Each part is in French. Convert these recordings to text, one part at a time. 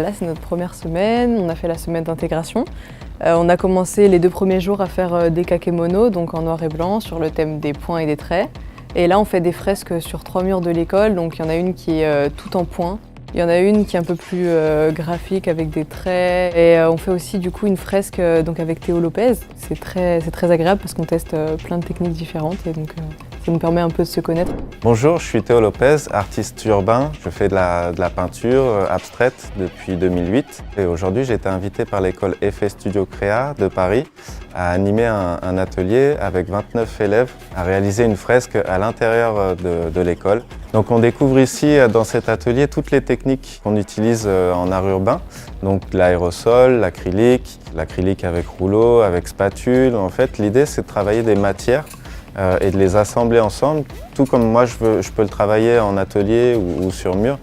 Là, c'est notre première semaine, on a fait la semaine d'intégration. On a commencé les 2 premiers jours à faire des kakémonos, donc en noir et blanc, sur le thème des points et des traits. Et là, on fait des fresques sur 3 murs de l'école, donc il y en a une qui est tout en points. Il y en a une qui est un peu plus graphique avec des traits. Et on fait aussi du coup une fresque donc avec Théo Lopez. C'est très agréable parce qu'on teste plein de techniques différentes et donc ça nous permet un peu de se connaître. Bonjour, je suis Théo Lopez, artiste urbain. Je fais de la peinture abstraite depuis 2008. Et aujourd'hui, j'ai été invité par l'école Effet Studio Créa de Paris à animer un atelier avec 29 élèves à réaliser une fresque à l'intérieur de l'école. Donc on découvre ici dans cet atelier toutes les techniques qu'on utilise en art urbain. Donc l'aérosol, l'acrylique avec rouleau, avec spatule. En fait, l'idée c'est de travailler des matières et de les assembler ensemble, tout comme moi je peux le travailler en atelier ou sur mur.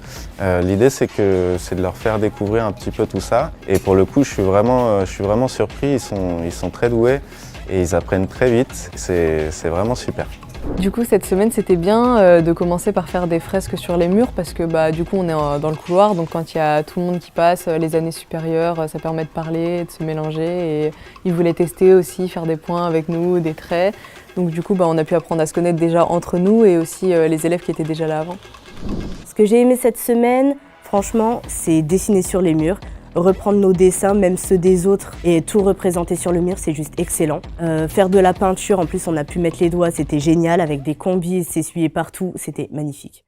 L'idée c'est de leur faire découvrir un petit peu tout ça. Et pour le coup, je suis vraiment surpris, ils sont très doués et ils apprennent très vite. C'est vraiment super. Du coup, cette semaine, c'était bien de commencer par faire des fresques sur les murs parce que du coup, on est dans le couloir, donc quand il y a tout le monde qui passe, les années supérieures, ça permet de parler, de se mélanger. Et ils voulaient tester aussi, faire des points avec nous, des traits. Donc du coup, on a pu apprendre à se connaître déjà entre nous et aussi les élèves qui étaient déjà là avant. Ce que j'ai aimé cette semaine, franchement, c'est dessiner sur les murs. Reprendre nos dessins, même ceux des autres, et tout représenter sur le mur, c'est juste excellent. Faire de la peinture, en plus on a pu mettre les doigts, c'était génial, avec des combis, s'essuyer partout, c'était magnifique.